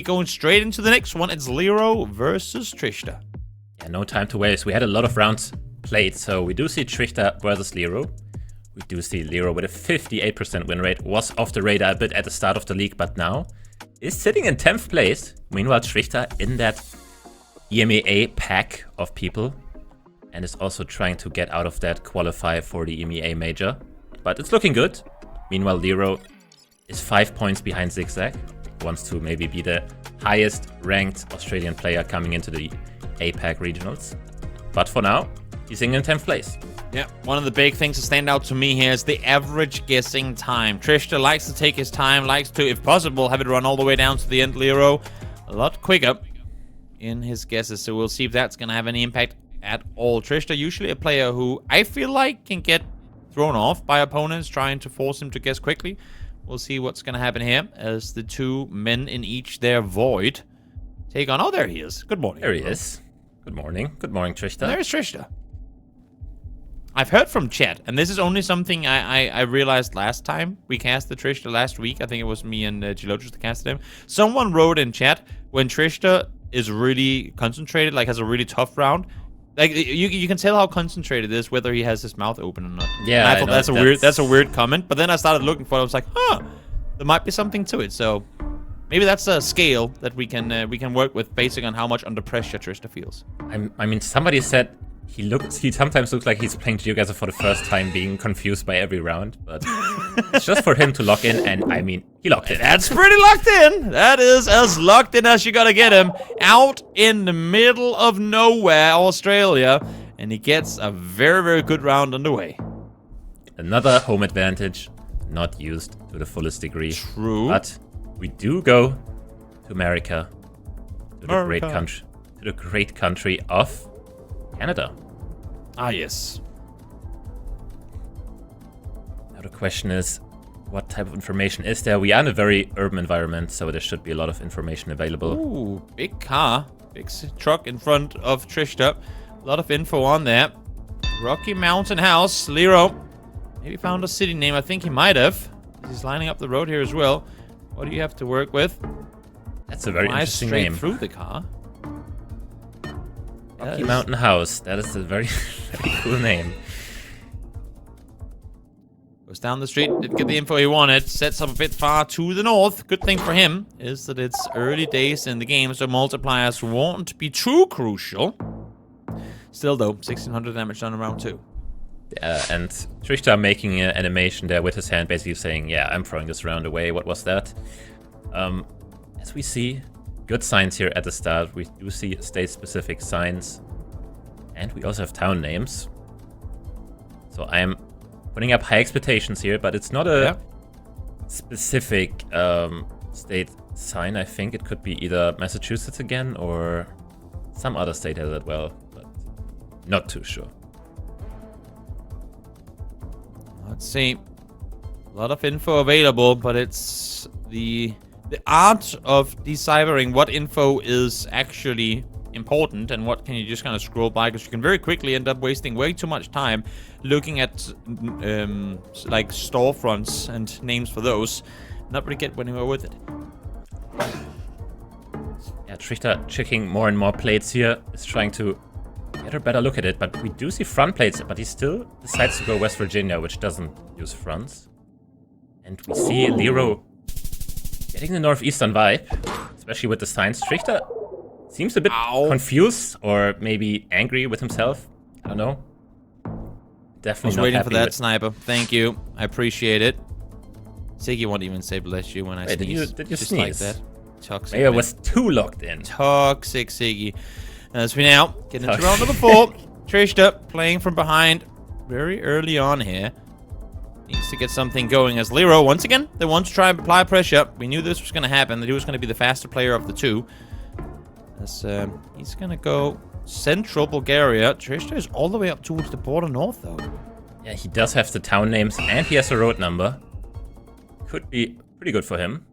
Going straight into the next one. It's Leero versus Trichter. Yeah, no time to waste. We had a lot of rounds played, so we do see Trichter versus Leero. We do see Leero with a 58% win rate. Was off the radar a bit at the start of the league, but now is sitting in 10th place. Meanwhile, Trichter in that EMEA pack of people and is also trying to get out of that qualify for the EMEA major. But it's looking good. Meanwhile, Leero is 5 points behind Zigzag. Wants to maybe be the highest ranked Australian player coming into the APAC regionals. But for now, he's sitting in 10th place. Yeah, one of the big things to stand out to me here is the average guessing time. Trichter likes to take his time, likes to, if possible, have it run all the way down to the end. Leero a lot quicker in his guesses, so we'll see if that's going to have any impact at all. Trichter, usually a player who I feel like can get thrown off by opponents trying to force him to guess quickly. We'll see what's going to happen here as the two men in each their void take on... Oh, there he is. Good morning. There he is. Good morning. Good morning, Trichter. There's Trichter. I've heard from chat, and this is only something I realized last time we cast the Trichter last week. I think it was me and GeoGuessr that casted him. Someone wrote in chat, when Trichter is really concentrated, like has a really tough round, like you can tell how concentrated it is whether he has his mouth open or not. Yeah, and I thought that's a weird comment. But then I started looking for it. I was like, huh, there might be something to it. So maybe that's a scale that we can work with, basing on how much under pressure Trichter feels. I mean, somebody said he sometimes looks like he's playing GeoGuessr for the first time, being confused by every round, but it's just for him to lock in, and I mean, he locked in. That's pretty locked in. That is as locked in as you gotta get him. Out in the middle of nowhere, Australia, and he gets a very, very good round underway. Another home advantage, not used to the fullest degree. True. But we do go to America, to the great country of Canada. Ah, yes. Now the question is, what type of information is there? We are in a very urban environment, so there should be a lot of information available. Ooh, big car. Big truck in front of Trichter. A lot of info on there. Rocky Mountain House. Leero. Maybe found a city name. I think he might have. He's lining up the road here as well. What do you have to work with? That's a very interesting straight name. Through the car. Rocky Mountain House. That is a very, very cool name. Goes down the street, didn't get the info he wanted, sets up a bit far to the north. Good thing for him is that it's early days in the game, so multipliers won't be too crucial. Still though, 1600 damage done in round 2. Yeah, and Trichter making an animation there with his hand, basically saying, yeah, I'm throwing this round away. What was that? As we see, good signs here at the start. We do see state-specific signs. And we also have town names. So I'm putting up high expectations here, but it's not a specific state sign. I think it could be either Massachusetts again or some other state has it well, but not too sure. Let's see. A lot of info available, but it's the art of deciphering what info is actually important and what can you just kind of scroll by, because you can very quickly end up wasting way too much time looking at like storefronts and names for those, not really get anywhere with it. Yeah, Trichter checking more and more plates here, is trying to get a better look at it, but we do see front plates, but he still decides to go West Virginia, which doesn't use fronts. And we see Leero getting the northeastern vibe, especially with the signs. Trichter seems a bit confused or maybe angry with himself. I don't know. Definitely not waiting for that sniper. Thank you. I appreciate it. Siggy won't even say bless you when I sneeze. Did you just sneeze? like that. Toxic. Maybe I was too locked in. Toxic Siggy. As we now get into round number 4. Trichter playing from behind very early on here. Needs to get something going as Leero, once again, they want to try and apply pressure. We knew this was going to happen, that he was going to be the faster player of the two. As he's going to go central Bulgaria. Trichter is all the way up towards the border north, though. Yeah, he does have the town names, and he has a road number. Could be pretty good for him.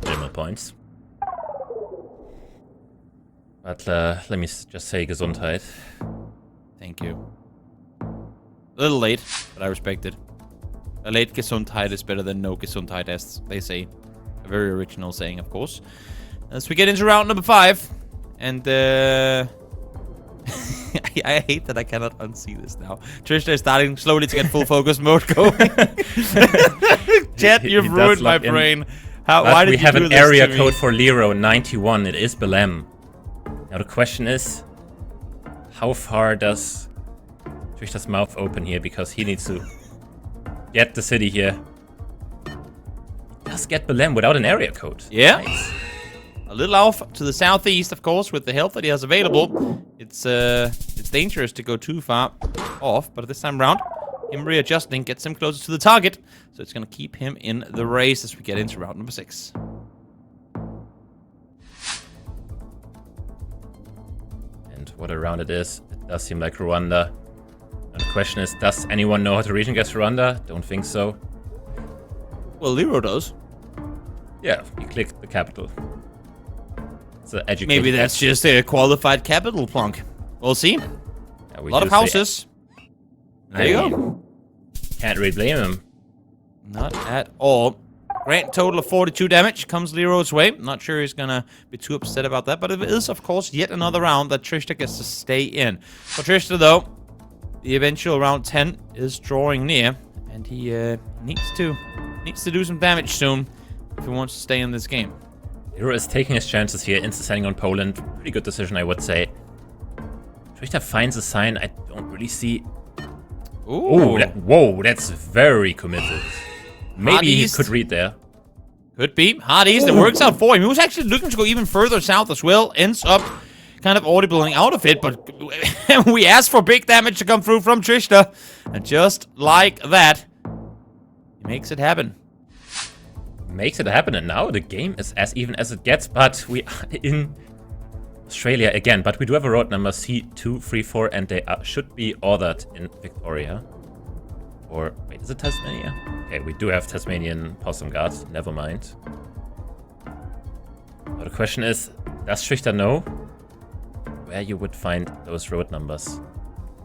Minimal points. But let me just say Gesundheit. Thank you. A little late, but I respect it. A late Gesundheit is better than no Gesundheit, as they say. A very original saying, of course. As we get into round number 5. And, I hate that I cannot unsee this now. Trichter is starting slowly to get full focus mode going. Chat, you've ruined my brain. Why did you do this to me? We have an area code for Leero, 91. It is Belém. Now the question is, how far does Trichter's mouth open here? Because he needs to get the city here. He does get Belém without an area code. Yeah. Nice. A little off to the southeast, of course, with the health that he has available. It's dangerous to go too far off, but this time round, him readjusting gets him closer to the target. So it's going to keep him in the race as we get into round number 6. And what a round it is. It does seem like Rwanda. And the question is, does anyone know how to region guess Rwanda? Don't think so. Well, Leero does. Yeah, you click the capital. It's an educated Maybe that's just a qualified capital plunk. We'll see. Yeah, a lot of houses. There you go. Can't really blame him. Not at all. Grand total of 42 damage comes Leero's way. Not sure he's gonna be too upset about that, but it is, of course, yet another round that Trichter gets to stay in. For Trichter, though, the eventual round 10 is drawing near, and he needs to do some damage soon if he wants to stay in this game. Leero is taking his chances here, insta-sending on Poland. Pretty good decision, I would say. Trichter finds a sign I don't really see. Ooh. Whoa, that's very committed. Maybe he could read there. Could be. Hard east, it works out for him. He was actually looking to go even further south as well. Ends up kind of audibling out of it, but we asked for big damage to come through from Trichter. And just like that, he makes it happen. Makes it happen, and now the game is as even as it gets, but we are in Australia again. But we do have a road number C234, and they should be ordered in Victoria. Or, wait, is it Tasmania? Okay, we do have Tasmanian possum guards, never mind. Now the question is, does Trichter know where you would find those road numbers?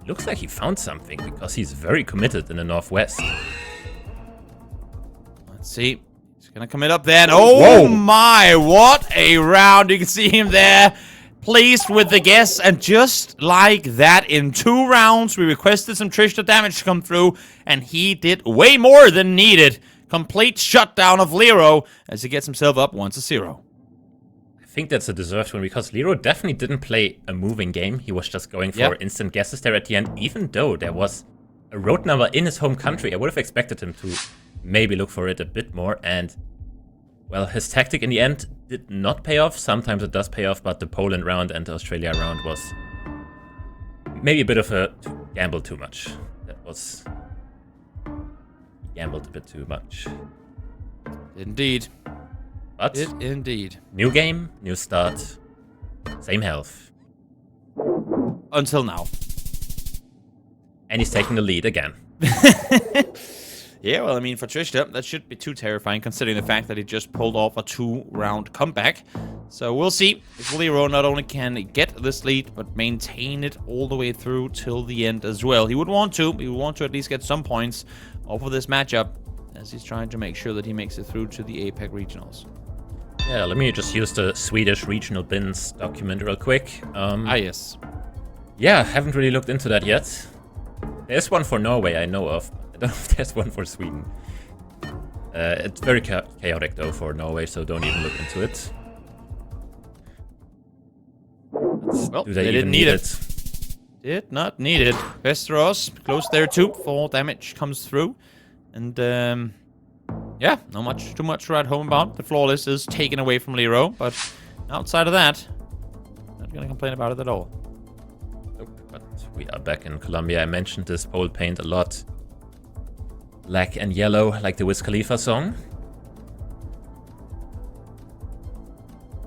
Looks like he found something, because he's very committed in the northwest. Let's see. He's gonna commit up then. Oh my, what a round. You can see him there. Pleased with the guess, and just like that, in 2 rounds, we requested some Trichter damage to come through, and he did way more than needed. Complete shutdown of Leero as he gets himself up 1-0. I think that's a deserved one, because Leero definitely didn't play a moving game. He was just going for instant guesses there at the end, even though there was a road number in his home country. I would have expected him to maybe look for it a bit more, and well, his tactic in the end did not pay off. Sometimes it does pay off, but the Poland round and the Australia round was maybe a bit of a gamble too much. That was... he gambled a bit too much. Indeed. But indeed. New game, new start, same health. Until now. And he's taking the lead again. Yeah, well, I mean, for Trichter, that shouldn't be too terrifying, considering the fact that he just pulled off a 2-round comeback. So we'll see if Leero not only can get this lead, but maintain it all the way through till the end as well. He would want to. He would want to at least get some points off of this matchup, as he's trying to make sure that he makes it through to the APAC Regionals. Yeah, let me just use the Swedish regional bins document real quick. Yes. Yeah, haven't really looked into that yet. There's one for Norway I know of. I don't know if there's one for Sweden. It's very chaotic though for Norway, so don't even look into it. Well, do they even need it? Did not need it. Westeros close there too. 4 damage comes through. And yeah, not too much to write home about. The flawless is taken away from Leero, but outside of that, not gonna complain about it at all. Nope, but we are back in Colombia. I mentioned this pole paint a lot. Black and yellow, like the Wiz Khalifa song.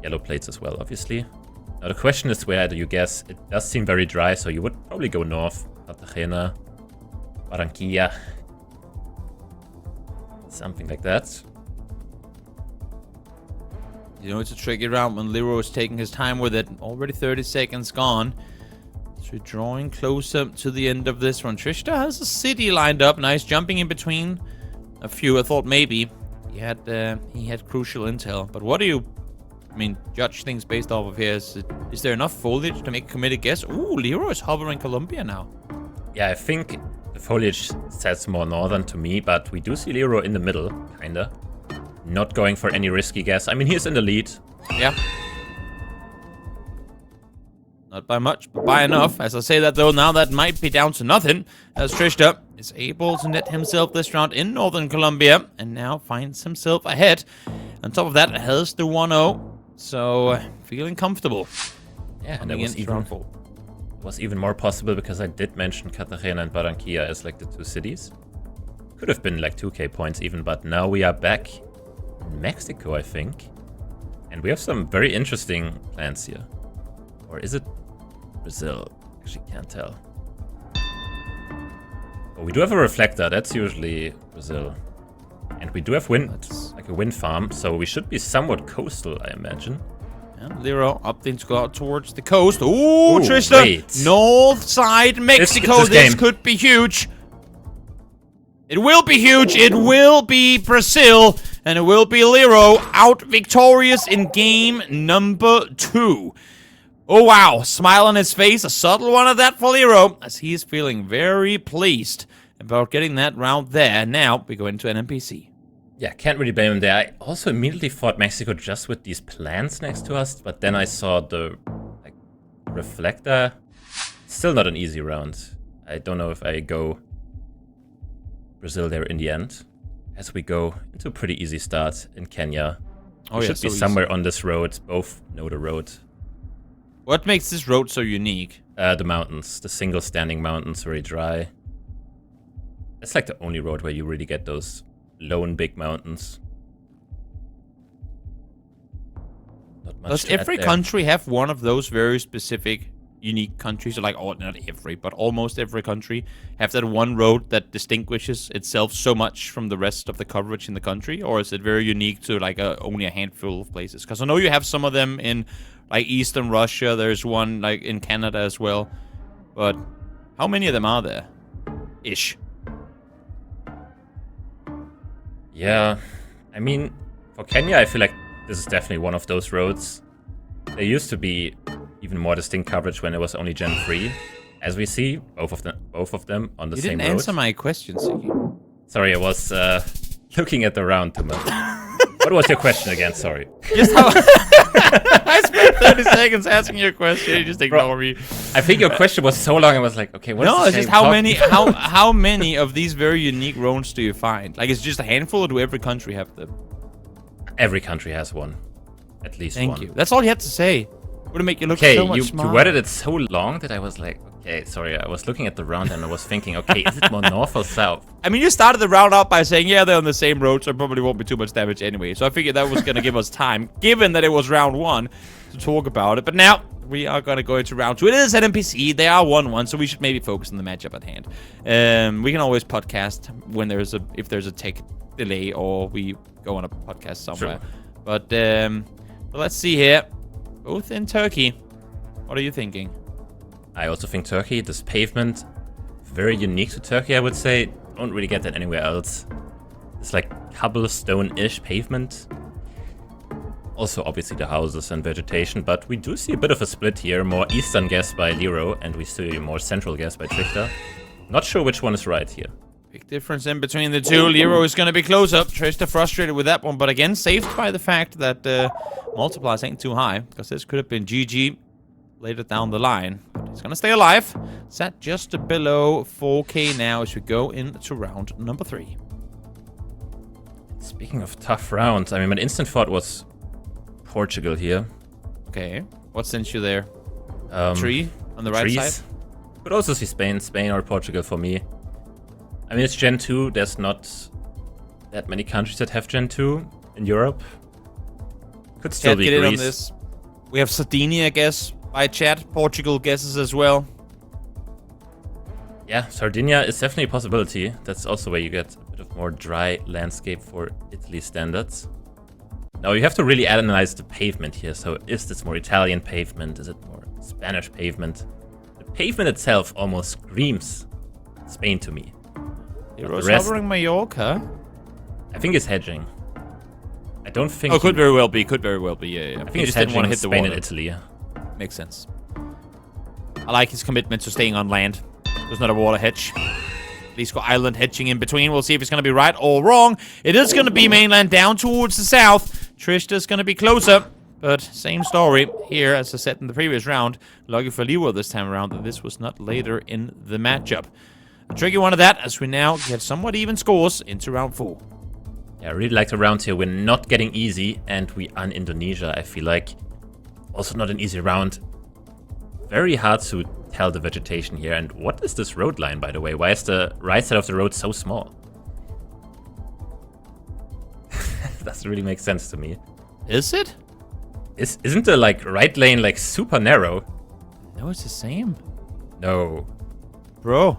Yellow plates as well, obviously. Now the question is, where do you guess? It does seem very dry, so you would probably go north. Cartagena, Barranquilla. Something like that. You know, it's a tricky round when Leero is taking his time with it. Already 30 seconds gone. So drawing closer to the end of this one. Trichter has a city lined up. Nice jumping in between a few. I thought maybe he had crucial intel. But what do you, judge things based off of here? Is there enough foliage to make a committed guess? Ooh, Leero is hovering Colombia now. Yeah, I think the foliage says more northern to me, but we do see Leero in the middle, kinda. Not going for any risky guess. I mean, he's in the lead. Yeah. Not by much, but by enough. As I say that, though, now that might be down to nothing, as Trichter is able to net himself this round in Northern Colombia, and now finds himself ahead. On top of that, has the 1-0, so feeling comfortable. Yeah, and that was even more possible because I did mention Cartagena and Barranquilla as like the two cities. Could have been like 2k points even, but now we are back in Mexico, I think. And we have some very interesting plans here. Or is it Brazil? Actually can't tell. Oh, we do have a reflector. That's usually Brazil. And we do have wind, like a wind farm, so we should be somewhat coastal, I imagine. And Leero opting to go out towards the coast. Ooh, Trichter! Wait. North side Mexico. This could be huge. It will be huge. It will be Brazil. And it will be Leero out victorious in game number 2. Oh, wow. Smile on his face. A subtle one of that for Leero, as he is feeling very pleased about getting that round there. Now, we go into an NPC. Yeah, can't really blame him there. I also immediately fought Mexico just with these plants next to us, but then I saw the reflector. Still not an easy round. I don't know if I go Brazil there in the end. As we go into a pretty easy start in Kenya. We should be somewhere on this road. Both know the road. What makes this road so unique? The mountains. The single standing mountains, very dry. It's like the only road where you really get those lone big mountains. Not much. Does every country have one of those very specific, unique countries? Or like, oh, not every, but almost every country have that one road that distinguishes itself so much from the rest of the coverage in the country? Or is it very unique to like only a handful of places? Because I know you have some of them in like Eastern Russia. There's one like in Canada as well. But how many of them are there? Ish. Yeah, I mean, for Kenya, I feel like this is definitely one of those roads. There used to be even more distinct coverage when it was only Gen 3. As we see, both of them on the same road. You didn't answer my question, Siggy. Sorry, I was looking at the round too much. What was your question again? Sorry. Just how I spent 30 seconds asking your question. You just ignore me. I think your question was so long. I was like, okay, what? No, it's just how many of these very unique roads do you find? Like, it's just a handful, or do every country have them? Every country has one, at least one. Thank you. That's all you had to say. Would make you look so much smarter. You worded it so long that I was like, okay, sorry. I was looking at the round and I was thinking, okay, is it more north or south? I mean, you started the round out by saying, yeah, they're on the same road, so it probably won't be too much damage anyway. So I figured that was going to give us time, given that it was round 1, to talk about it. But now we are going to go into round 2. It is an NPC. They are 1-1, so we should maybe focus on the matchup at hand. We can always podcast when if there's a tech delay or we go on a podcast somewhere. Sure. But let's see here. Both in Turkey. What are you thinking? I also think Turkey. This pavement, very unique to Turkey, I would say. Don't really get that anywhere else. It's like cobblestone-ish pavement. Also, obviously, the houses and vegetation, but we do see a bit of a split here. More eastern guess by Leero, and we see a more central guess by Trichter. Not sure which one is right here. Big difference in between the two. Leero is going to be close up. Trichter frustrated with that one, but again, saved by the fact that multipliers ain't too high, because this could have been GG later down the line. But he's going to stay alive. It's at just below 4k now as we go into round number 3. Speaking of tough rounds, I mean, my instant thought was Portugal here. Okay. What sent you there? Tree on the right side? Could also see Spain or Portugal for me. I mean, it's Gen 2. There's not that many countries that have Gen 2 in Europe. Could still be Greece. On this. We have Sardinia, I guess, by chat. Portugal guesses as well. Yeah, Sardinia is definitely a possibility. That's also where you get a bit of more dry landscape for Italy standards. Now, you have to really analyze the pavement here. So, is this more Italian pavement? Is it more Spanish pavement? The pavement itself almost screams Spain to me. Leero's hovering Mallorca. I think he's hedging. I don't think. Oh, could very well be. Could very well be. Yeah, yeah. I think He he's just didn't want to hedging hit the Spain water. and Italy. Makes sense. I like his commitment to staying on land. There's not a water hedge. At least got island hedging in between. We'll see if it's going to be right or wrong. It is going to be mainland down towards the south. Trister's going to be closer. But same story here, as I said in the previous round. Lucky for Leero this time around that this was not later in the matchup. A tricky one of that, as we now get somewhat even scores into round 4. Yeah, I really like the round here. We're not getting easy, and we are in Indonesia, I feel like. Also not an easy round. Very hard to tell the vegetation here. And what is this road line, by the way? Why is the right side of the road so small? Doesn't really make sense to me. Is it? Isn't the right lane super narrow? No, it's the same. No. Bro.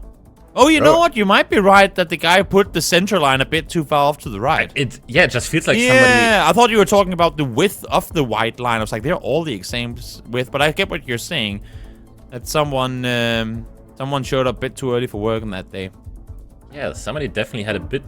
Oh, you know what? You might be right that the guy put the center line a bit too far off to the right. It just feels like somebody... Yeah, I thought you were talking about the width of the white line. I was like, they're all the same width, but I get what you're saying. That someone showed up a bit too early for work on that day. Yeah, somebody definitely had a bit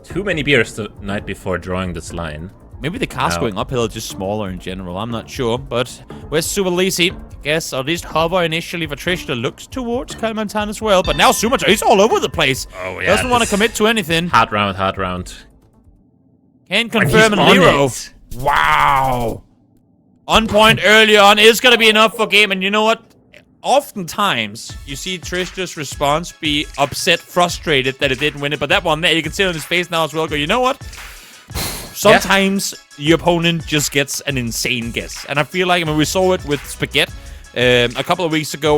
too many beers the night before drawing this line. Maybe the cars going uphill are just smaller in general. I'm not sure, but where's Subalisi? Guess, or at least hover initially for Trichter looks towards Kalimantan as well. But now Sumatra, he's all over the place. Oh, yeah. Doesn't want to commit to anything. Hard round. Can't confirm in Leero. Wow. On point early on is going to be enough for game. And you know what? Oftentimes, you see Trister's response be upset, frustrated that it didn't win it. But that one there, you can see it on his face now as well. Go, you know what? Sometimes the opponent just gets an insane guess. And I feel like, I mean, we saw it with Spaghetti a couple of weeks ago.